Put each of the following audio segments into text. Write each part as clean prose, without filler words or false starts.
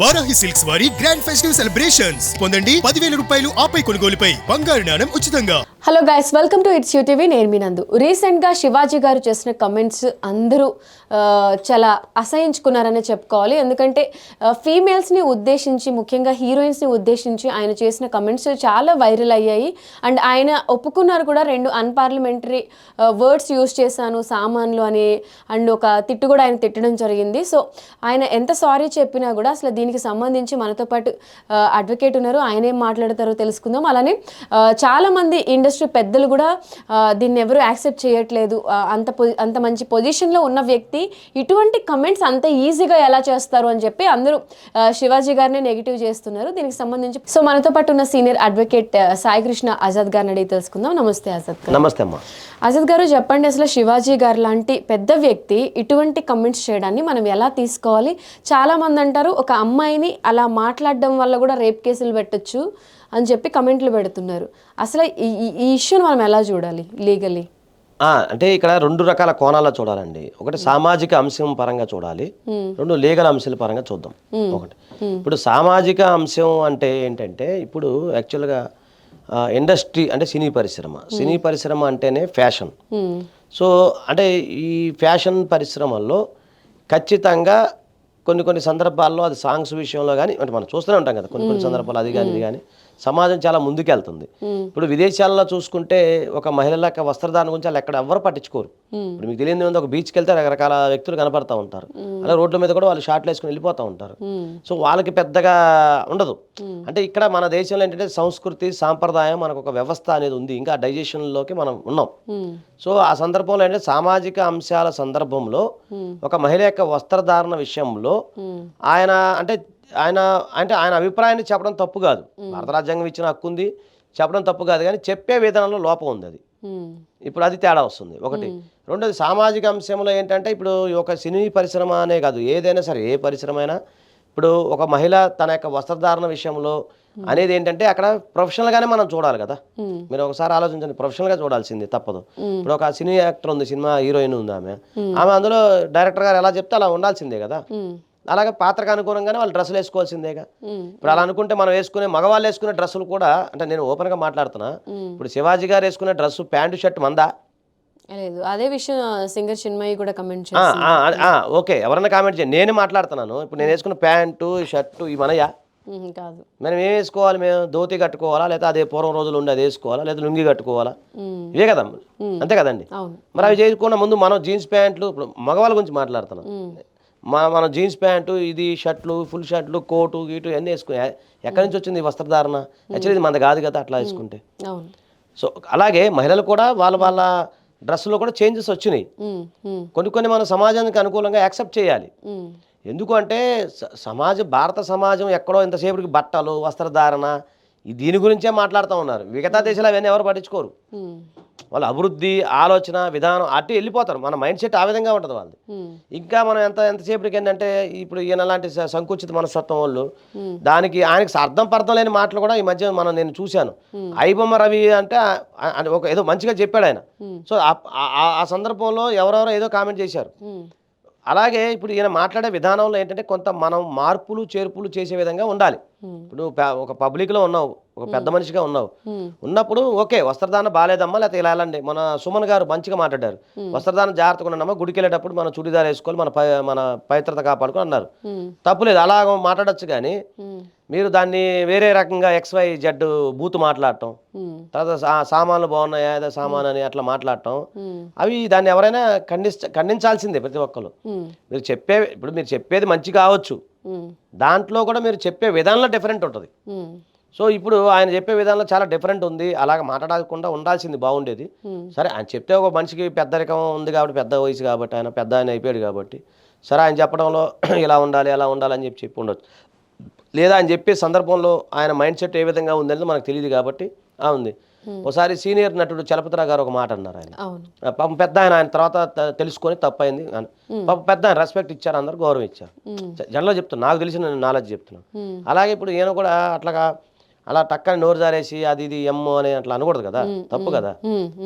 Varahi silks వారి grand festive celebrations పొందండి 10,000 రూపాయలు ఆపై కొనుగోలుపై బంగారు నాణెం ఉచితంగా. Hello guys, welcome to it's UTV. నేను మీ నందు. రీసెంట్గా శివాజీ గారు చేసిన కమెంట్స్ అందరూ చాలా అసహించుకున్నారనే చెప్పుకోవాలి. ఎందుకంటే ఫీమేల్స్ని ఉద్దేశించి, ముఖ్యంగా హీరోయిన్స్ని ఉద్దేశించి ఆయన చేసిన కమెంట్స్ చాలా వైరల్ అయ్యాయి. అండ్ ఆయన ఒప్పుకున్నారు కూడా, 2 అన్పార్లమెంటరీ వర్డ్స్ యూజ్ చేశాను సామాన్లు అని, అండ్ ఒక తిట్టు కూడా ఆయన తిట్టడం జరిగింది. సో ఆయన ఎంత సారీ చెప్పినా కూడా అసలు దీనికి సంబంధించి మనతో పాటు అడ్వకేట్ ఉన్నారు, ఆయన ఏం మాట్లాడతారో తెలుసుకుందాం. అలానే చాలామంది ఇండస్ట్రీ పెద్దలు కూడా దీన్ని ఎవరు యాక్సెప్ట్ చేయట్లేదు. అంత మంచి పొజిషన్లో ఉన్న వ్యక్తి ఇటువంటి కమెంట్స్ అంత ఈజీగా ఎలా చేస్తారు అని చెప్పి అందరూ శివాజీ గారిని నెగిటివ్ చేస్తున్నారు. దీనికి సంబంధించి సో మనతో పాటు ఉన్న సీనియర్ అడ్వకేట్ సాయి కృష్ణ ఆజాద్ గారిని అడిగి తెలుసుకుందాం. నమస్తే ఆజాద్ గారు. నమస్తే అమ్మా. ఆజాద్ గారు, చెప్పండి, అసలు శివాజీ గారు లాంటి పెద్ద వ్యక్తి ఇటువంటి కమెంట్స్ చేయడాన్ని మనం ఎలా తీసుకోవాలి? చాలామంది అంటారు ఒక అమ్మాయిని అలా మాట్లాడడం వల్ల కూడా రేప్ కేసులు పెట్టచ్చు అని చెప్పి కమెంట్లు పెడుతున్నారు. అసలు ఈ ఇష్యూని మనం ఎలా చూడాలి లీగలీ? అంటే ఇక్కడ 2 రకాల కోణాల్లో చూడాలండి. ఒకటి సామాజిక అంశం పరంగా చూడాలి, 2 లీగల్ అంశాల పరంగా చూద్దాం. ఒకటి ఇప్పుడు సామాజిక అంశం అంటే ఏంటంటే, ఇప్పుడు యాక్చువల్గా ఇండస్ట్రీ అంటే సినీ పరిశ్రమ అంటేనే ఫ్యాషన్. సో అంటే ఈ ఫ్యాషన్ పరిశ్రమల్లో ఖచ్చితంగా కొన్ని సందర్భాల్లో అది సాంగ్స్ విషయంలో కానీ, అంటే మనం చూస్తూనే ఉంటాం కదా, కొన్ని సందర్భాలు అది కానీ ఇది కానీ సమాజం చాలా ముందుకెళ్తుంది. ఇప్పుడు విదేశాల్లో చూసుకుంటే ఒక మహిళల యొక్క వస్త్రధారణ గురించి వాళ్ళు ఎక్కడ ఎవరు పట్టించుకోరు. ఇప్పుడు మీకు తెలియదు, ఒక బీచ్కి వెళ్తే రకరకాల వ్యక్తులు కనపడతా ఉంటారు, అలా రోడ్ల మీద కూడా వాళ్ళు షార్ట్లు వేసుకుని వెళ్ళిపోతూ ఉంటారు. సో వాళ్ళకి పెద్దగా ఉండదు. అంటే ఇక్కడ మన దేశంలో ఏంటంటే సంస్కృతి సాంప్రదాయం మనకు ఒక వ్యవస్థ అనేది ఉంది, ఇంకా డైజెషన్లోకి మనం ఉన్నాం. సో ఆ సందర్భంలో ఏంటంటే సామాజిక అంశాల సందర్భంలో ఒక మహిళ యొక్క వస్త్రధారణ విషయంలో ఆయన అభిప్రాయాన్ని చెప్పడం తప్పు కాదు. భారత రాజ్యాంగం ఇచ్చిన హక్కు ఉంది, చెప్పడం తప్పు కాదు. కానీ చెప్పే విధానంలో లోపం ఉంది. అది ఇప్పుడు అది తేడా వస్తుంది. ఒకటి. రెండోది సామాజిక అంశంలో ఏంటంటే, ఇప్పుడు ఒక సినీ పరిశ్రమ అనే కాదు, ఏదైనా సరే ఏ పరిశ్రమ అయినా ఇప్పుడు ఒక మహిళ తన యొక్క వస్త్రధారణ విషయంలో అనేది ఏంటంటే అక్కడ ప్రొఫెషనల్గానే మనం చూడాలి కదా. మీరు ఒకసారి ఆలోచించండి, ప్రొఫెషనల్గా చూడాల్సింది తప్పదు. ఇప్పుడు ఒక సినీ యాక్టర్ ఉంది, సినిమా హీరోయిన్ ఉంది, ఆమె అందులో డైరెక్టర్ గారు ఎలా చెప్తే అలా ఉండాల్సిందే కదా. అలాగే పాత్రకు అనుగుణంగానే వాళ్ళు డ్రెస్సులు వేసుకోవాల్సిందేగా. ఇప్పుడు అలా అనుకుంటే మనం మగవాళ్ళు వేసుకునే డ్రెస్సులు కూడా, అంటే నేను ఓపెన్గా మాట్లాడుతున్నా, ఇప్పుడు శివాజీ గారు వేసుకునే డ్రెస్సు ప్యాంటు షర్ట్ మందా? లేదు. అదే విషయం సింగర్ చిన్మయి కూడా కమెంట్ ఓకే, ఎవరన్నా కామెంట్ చేయండి, నేను మాట్లాడుతున్నాను. ఇప్పుడు నేను వేసుకున్న ప్యాంటు షర్టు ఈ మనయా కాదు. మనం ఏం వేసుకోవాలి? మేము ధోతి కట్టుకోవాలా, లేదా అదే పూర్వం రోజులు ఉండి అది వేసుకోవాలా, లేదా లుంగి కట్టుకోవాలా? ఇవే కదా, అంతే కదండి. మరి అవి చేసుకున్న ముందు మనం జీన్స్ ప్యాంట్లు, ఇప్పుడు మగవాళ్ళ గురించి మాట్లాడుతున్నాం, మన జీన్స్ ప్యాంటు, ఇది షర్ట్లు, ఫుల్ షర్ట్లు, కోటు గీటు అన్నీ వేసుకుని ఎక్కడి నుంచి వచ్చింది ఈ వస్త్రధారణ? యాక్చువల్లీ ఇది మన కాదు కదా అట్లా వేసుకుంటే. సో అలాగే మహిళలు కూడా వాళ్ళ డ్రెస్సులో కూడా చేంజెస్ వచ్చినాయి. కొన్ని మన సమాజానికి అనుకూలంగా యాక్సెప్ట్ చేయాలి. ఎందుకు అంటే భారత సమాజం ఎక్కడో ఇంతసేపటికి బట్టలు, వస్త్రధారణ దీని గురించే మాట్లాడుతూ ఉన్నారు. మిగతా దేశాలు అవన్నీ ఎవరు పట్టించుకోరు. వాళ్ళ అభివృద్ధి, ఆలోచన విధానం అటు వెళ్ళిపోతారు. మన మైండ్ సెట్ ఆ విధంగా ఉంటుంది వాళ్ళది. ఇంకా మనం ఎంతసేపటికి ఏంటంటే, ఇప్పుడు ఈయన లాంటి సంకుచిత మనస్తత్వం వాళ్ళు దానికి ఆయనకి అర్థం పర్థం లేని మాటలు కూడా ఈ మధ్య నేను చూశాను. ఐబొమ్మ రవి అంటే ఏదో మంచిగా చెప్పాడు ఆయన. సో ఆ సందర్భంలో ఎవరెవరో ఏదో కామెంట్ చేశారు. అలాగే ఇప్పుడు ఈయన మాట్లాడే విధానంలో ఏంటంటే కొంత మనం మార్పులు చేర్పులు చేసే విధంగా ఉండాలి. ఇప్పుడు ఒక పబ్లిక్లో ఉన్నావు, ఒక పెద్ద మనిషిగా ఉన్నప్పుడు ఓకే, వస్త్రదానం బాగాలేదమ్మా, లేకపోతే ఇలా వెళ్ళండి. మన సుమన్ గారు మంచిగా మాట్లాడారు, వస్త్రదానం జాగ్రత్తగా ఉన్నామా, గుడికి వెళ్ళేటప్పుడు మనం చుడిదార్ వేసుకోవాలి, మన పవిత్రత కాపాడుకొని అన్నారు. తప్పులేదు, అలా మాట్లాడచ్చు. కానీ మీరు దాన్ని వేరే రకంగా XYZ బూత్ మాట్లాడటం, తర్వాత సామాన్లు బాగున్నాయా, ఏదో సామాన్ అని అట్లా మాట్లాడటం, అవి దాన్ని ఎవరైనా ఖండించాల్సిందే ప్రతి ఒక్కరు. మీరు చెప్పేది మంచి కావచ్చు, దాంట్లో కూడా మీరు చెప్పే విధానంలో డిఫరెంట్ ఉంటుంది. సో ఇప్పుడు ఆయన చెప్పే విధానంలో చాలా డిఫరెంట్ ఉంది, అలాగ మాట్లాడకుండా ఉండాల్సింది బాగుండేది. సరే, ఆయన చెప్తే ఒక మనిషికి పెద్దరికం ఉంది కాబట్టి, పెద్ద వయసు కాబట్టి, ఆయన పెద్ద ఆయన అయిపోయాడు కాబట్టి, సరే ఆయన చెప్పడంలో ఇలా ఉండాలి అలా ఉండాలి అని చెప్పి ఉండొచ్చు. లేదా ఆయన చెప్పే సందర్భంలో ఆయన మైండ్ సెట్ ఏ విధంగా ఉందనేది మనకు తెలియదు కాబట్టి ఉంది. ఒకసారి సీనియర్ నటుడు చలపతిరావు గారు ఒక మాట అన్నారు. ఆయన పాపం పెద్ద ఆయన తర్వాత తెలుసుకొని తప్పైంది, పాపం పెద్ద ఆయన రెస్పెక్ట్ ఇచ్చారు, అందరు గౌరవం ఇచ్చారు. జనరల్గా చెప్తున్నాను, నాకు తెలిసిన నాలెడ్జ్ చెప్తున్నాను. అలాగే ఇప్పుడు ఈయన కూడా అట్లాగా అలా టక్కని నోరు జారేసి అది ఇది ఎమ్మో అని అట్లా అనకూడదు కదా, తప్పు కదా.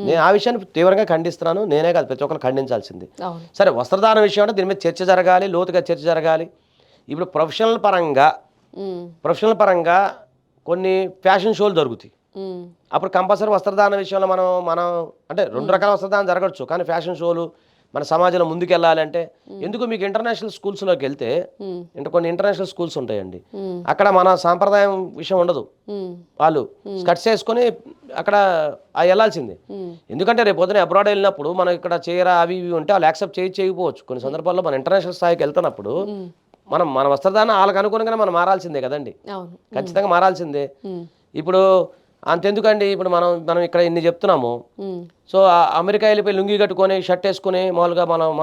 నేను ఆ విషయాన్ని తీవ్రంగా ఖండిస్తున్నాను, నేనే కాదు ప్రతి ఒక్కరు ఖండించాల్సింది. సరే, వస్త్రధారణ విషయం అంటే దీని మీద చర్చ జరగాలి, లోతుగా చర్చ జరగాలి. ఇప్పుడు ప్రొఫెషనల్ పరంగా ప్రొఫెషనల్ పరంగా కొన్ని ఫ్యాషన్ షోలు జరుగుతాయి. అప్పుడు కంపల్సరీ వస్త్రదాన విషయంలో మనం అంటే 2 రకాల వస్త్రదానం జరగచ్చు, కానీ ఫ్యాషన్ షోలు మన సమాజంలో ముందుకు వెళ్ళాలంటే ఎందుకు మీకు ఇంటర్నేషనల్ స్కూల్స్లోకి వెళ్తే కొన్ని ఇంటర్నేషనల్ స్కూల్స్ ఉంటాయండి, అక్కడ మన సాంప్రదాయం విషయం ఉండదు. వాళ్ళు స్కర్ట్స్ వేసుకొని అక్కడ వెళ్ళాల్సిందే. ఎందుకంటే రేపు పొద్దున అబ్రాడ్ వెళ్ళినప్పుడు మనం ఇక్కడ చీర అవి ఇవి ఉంటే వాళ్ళు యాక్సెప్ట్ చేయకపోవచ్చు. కొన్ని సందర్భాల్లో మన ఇంటర్నేషనల్ స్థాయికి వెళ్తున్నప్పుడు మన వస్త్రదానం వాళ్ళకి అనుగుణంగానే మనం మారాల్సిందే కదండి, ఖచ్చితంగా మారాల్సిందే. ఇప్పుడు అంతెందుకండి, ఇప్పుడు మనం ఇక్కడ ఇన్ని చెప్తున్నాము. సో అమెరికా వెళ్ళిపోయి లుంగి కట్టుకొని షర్ట్ వేసుకుని మామూలుగా మనం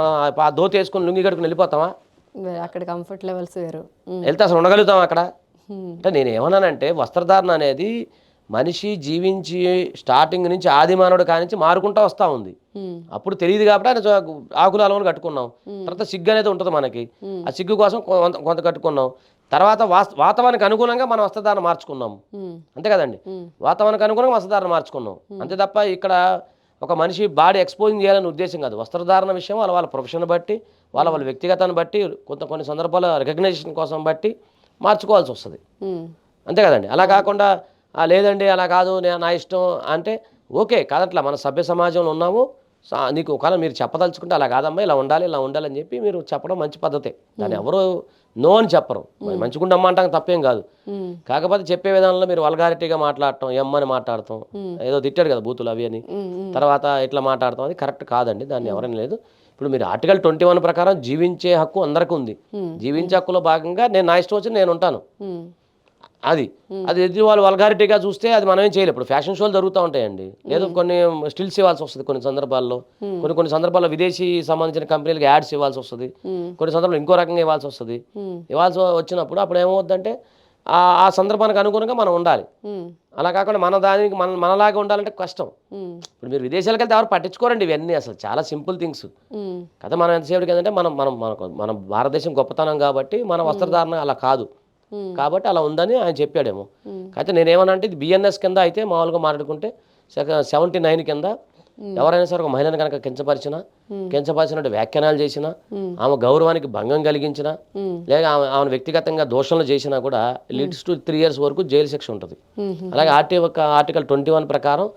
ఆ ధోతి వేసుకుని లుంగి కట్టుకుని వెళ్ళిపోతామా? అక్కడ కంఫర్ట్ లెవెల్స్ వేరు. వెళ్తే అసలు ఉండగలుగుతాం అక్కడ? అంటే నేను ఏమన్నానంటే వస్త్రధారణ అనేది మనిషి జీవించి స్టార్టింగ్ నుంచి ఆది మానవుడు కానించి మారుకుంటూ వస్తూ ఉంది. అప్పుడు తెలియదు కాబట్టి ఆయన ఆకులు అలవలు కట్టుకున్నాం. తర్వాత సిగ్గు అనేది ఉంటుంది మనకి, ఆ సిగ్గు కోసం కొంత కట్టుకున్నాం. తర్వాత వాతావరణానికి అనుగుణంగా మనం వస్త్రధారణ మార్చుకున్నాం, అంతే కదండి. వాతావరణానికి అనుగుణంగా వస్త్రధారణ మార్చుకున్నాం, అంతే తప్ప ఇక్కడ ఒక మనిషి బాడీ ఎక్స్పోజింగ్ చేయాలని ఉద్దేశం కాదు. వస్త్రధారణ విషయం వాళ్ళ ప్రొఫెషన్ బట్టి వాళ్ళ వ్యక్తిగతాన్ని బట్టి కొన్ని సందర్భాల్లో రికగ్నైజేషన్ కోసం బట్టి మార్చుకోవాల్సి వస్తుంది, అంతే కదండి. అలా కాకుండా లేదండి అలా కాదు నా ఇష్టం అంటే ఓకే కాదట్లా, మన సభ్య సమాజంలో ఉన్నాము. నీకు ఒకవేళ మీరు చెప్పదలుచుకుంటే అలా కాదమ్మా ఇలా ఉండాలని చెప్పి మీరు చెప్పడం మంచి పద్ధతే. దాన్ని ఎవరు నో అని చెప్పరు, మంచిగుండమ్మా అంటాం తప్పేం కాదు. కాకపోతే చెప్పే విధానంలో మీరు వల్గారిటీగా మాట్లాడటం, ఎమ్మని మాట్లాడటం, ఏదో తిట్టాడు కదా బూతులు అవి అని, తర్వాత ఇట్లా మాట్లాడటం అది కరెక్ట్ కాదండి. దాన్ని ఎవరైనా లేదు. ఇప్పుడు మీరు ఆర్టికల్ 21 ప్రకారం జీవించే హక్కు అందరికీ ఉంది. జీవించే హక్కులో భాగంగా నేను నా ఇష్టం వచ్చి నేను ఉంటాను. అది ఎదురు వాళ్ళు వల్గారిటీగా చూస్తే అది మనం ఏం చేయలేం. ఇప్పుడు ఫ్యాషన్ షోలు జరుగుతూ ఉంటాయండి, లేదు కొన్ని స్టిల్స్ ఇవ్వాల్సి వస్తుంది. కొన్ని సందర్భాల్లో కొన్ని సందర్భాల్లో విదేశీ సంబంధించిన కంపెనీలకు యాడ్స్ ఇవ్వాల్సి వస్తుంది. కొన్ని సందర్భాల్లో ఇంకో రకంగా ఇవ్వాల్సి వస్తుంది. వచ్చినప్పుడు అప్పుడు ఏమవుతుందంటే ఆ సందర్భానికి అనుగుణంగా మనం ఉండాలి. అలా కాకుండా మనలాగా ఉండాలంటే కష్టం. ఇప్పుడు మీరు విదేశాలకు వెళ్తే ఎవరు పట్టించుకోరండి ఇవన్నీ, అసలు చాలా సింపుల్ థింగ్స్ కదా. మనం ఎంతసేపటికి ఏంటంటే మన భారతదేశం గొప్పతనం కాబట్టి మన వస్త్రధారణ అలా కాదు కాబట్టి అలా ఉందని ఆయన చెప్పాడేమో. అయితే నేనేమనంటే ఇది బిఎన్ఎస్ కింద అయితే మామూలుగా మాట్లాడుకుంటే 79 కింద ఎవరైనా సరే ఒక మహిళను కనుక కించపరిచినట్టు వ్యాఖ్యానాలు చేసినా, ఆమె గౌరవానికి భంగం కలిగించినా, లేక ఆమె వ్యక్తిగతంగా దోషణలు చేసినా కూడా లీడ్స్ టు 3 years వరకు జైలు శిక్ష ఉంటుంది. అలాగే ఆర్టికల్ 21 ప్రకారం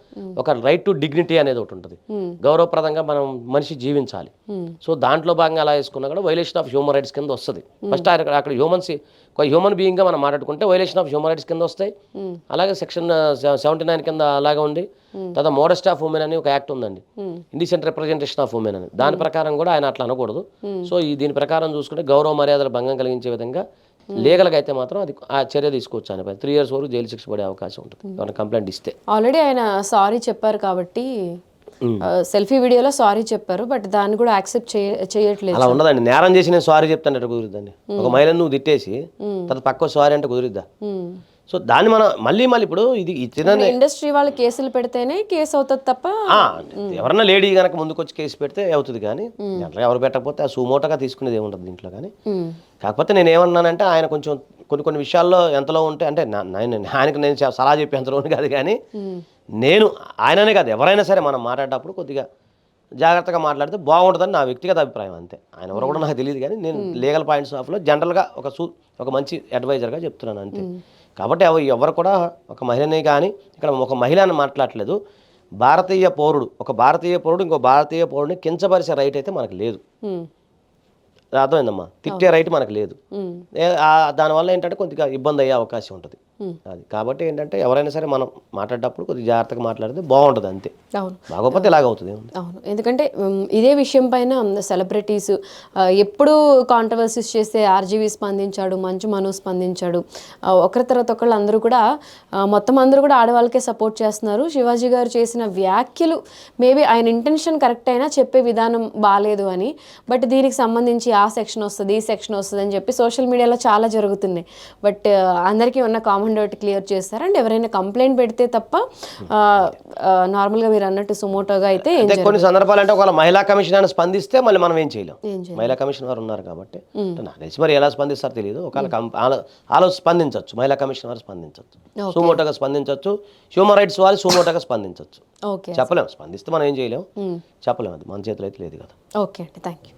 ఒక రైట్ టు డిగ్నిటీ అనేది ఒకటి ఉంటుంది. గౌరవప్రదంగా మనం మనిషి జీవించాలి. సో దాంట్లో భాగంగా అలా వేసుకున్నా కూడా వైలేషన్ ఆఫ్ హ్యూమన్ రైట్స్ కింద వస్తుంది. ఫస్ట్ అక్కడ హ్యూమన్ బీయింగ్గా మనం మాట్లాడుకుంటే వైలేషన్ ఆఫ్ హ్యూమన్ రైట్స్ కింద వస్తాయి. అలాగే సెక్షన్ 79 కింద అలాగే ఉంది. తర్వాత మోడెస్ట్ ఆఫ్ ఉమెన్ అని ఒక యాక్ట్ ఉందండి, ఇండిసెంట్ రిప్రజెంటేషన్ ఆఫ్ ఉమెన్ అని. దాని ప్రకారం కూడా ఆయన అట్లా అనకూడదు. సో దీని ప్రకారం చూసుకుంటే గౌరవ మర్యాదల భంగం కలిగించే విధంగా లీగల్గా అయితే మాత్రం అది ఆ చర్య తీసుకోవచ్చు. ఆయన 3 years వరకు జైలు శిక్ష పడే అవకాశం ఉంటుంది ఏమైనా కంప్లైంట్ ఇస్తే. ఆల్రెడీ ఆయన సారీ చెప్పారు కాబట్టి సెల్ఫీ వీడియోలో సారీ చెప్పారు, బట్ దాన్ని కూడా యాక్సెప్ట్ చేయట్లేదు. అలా ఉండదండి. నేరం చేసి నేను సారీ చెప్తాను కుదురుద్దండి. ఒక మహిళను నువ్వు తిట్టేసి తర్వాత పక్క సారీ అంటే కుదురుద్దా? సో దాన్ని మనం మళ్ళీ ఇప్పుడు ఇది ఇండస్ట్రీ వాళ్ళు కేసులు పెడితేనే కేసు అవుతుంది తప్ప ఎవరన్నా లేడీ కనుక ముందుకు వచ్చి కేసు పెడితే అవుతుంది, కానీ అట్లా ఎవరు పెట్టకపోతే ఆ సుమోటోగా తీసుకునేది ఏముంటుంది దీంట్లో. కానీ కాకపోతే నేను ఏమన్నానంటే ఆయన కొంచెం కొన్ని విషయాల్లో ఎంతలో ఉంటే అంటే ఆయనకు నేను సలహా చెప్పి ఎంతలోని కాదు, కానీ నేను ఆయననే కాదు ఎవరైనా సరే మనం మాట్లాడేటప్పుడు కొద్దిగా జాగ్రత్తగా మాట్లాడితే బాగుంటుందని నా వ్యక్తిగత అభిప్రాయం, అంతే. ఆయన ఎవరు కూడా నాకు తెలియదు, కానీ నేను లీగల్ పాయింట్స్ ఆఫ్లో జనరల్గా ఒక మంచి అడ్వైజర్గా చెప్తున్నాను, అంతే. కాబట్టి ఎవరు కూడా ఒక మహిళని కానీ ఇక్కడ ఒక మహిళ అని మాట్లాడలేదు. ఒక భారతీయ పౌరుడు ఇంకో భారతీయ పౌరుడిని కించపరిచే రైట్ అయితే మనకు లేదు. అర్థమైందమ్మా, తిట్టే రైట్ మనకు లేదు. దానివల్ల ఏంటంటే కొద్దిగా ఇబ్బంది అయ్యే అవకాశం ఉంటుంది. అది కాబట్టి ఏంటంటే ఎవరైనా సరే మనం మాట్లాడేటప్పుడు కొద్దిగా జాగ్రత్తగా మాట్లాడితే బాగుంటుంది, అంతే. బాగోపోతే ఇలాగవుతుంది. అవును, ఎందుకంటే ఇదే విషయం పైన సెలబ్రిటీస్ ఎప్పుడు కాంట్రవర్సీస్ చేస్తే ఆర్జీవి స్పందించాడు, మంచు మనో స్పందించాడు, ఒకరి తర్వాత ఒకళ్ళు అందరూ కూడా మొత్తం అందరూ కూడా ఆడవాళ్ళకే సపోర్ట్ చేస్తున్నారు. శివాజీ గారు చేసిన వ్యాఖ్యలు మేబీ ఆయన ఇంటెన్షన్ కరెక్ట్ అయినా చెప్పే విధానం బాగాలేదు అని, బట్ దీనికి సంబంధించి ఆ సెక్షన్ వస్తుంది ఈ సెక్షన్ వస్తుంది అని చెప్పి సోషల్ మీడియాలో చాలా జరుగుతున్నాయి. బట్ అందరికీ ఉన్న కామన్ డౌట్ క్లియర్ చేస్తారు. అండ్ ఎవరైనా కంప్లైంట్ పెడితే తప్ప నార్మల్గా మీరు అన్నట్టు సుమోటోగా అయితే కొన్ని సందర్భాలు అంటే ఒకవేళ మహిళా కమిషన్ అని స్పందిస్తే మళ్ళీ మనం ఏం చేయలేం. మహిళా కమిషన్ వారు ఉన్నారు కాబట్టి నాకు తెలిసి మరి ఎలా స్పందిస్తారో తెలియదు. ఒకవేళ స్పందించవచ్చు, మహిళా కమిషన్ వారు స్పందించవచ్చు, సుమోటోగా స్పందించవచ్చు, హ్యూమన్ రైట్స్ వారు సుమోటోగా స్పందించవచ్చు. చెప్పలేము, స్పందిస్తే మనం ఏం చేయలేము, చెప్పలేము, అది మన చేతిలో అయితే లేదు కదా. ఓకే అండి, థ్యాంక్ యూ.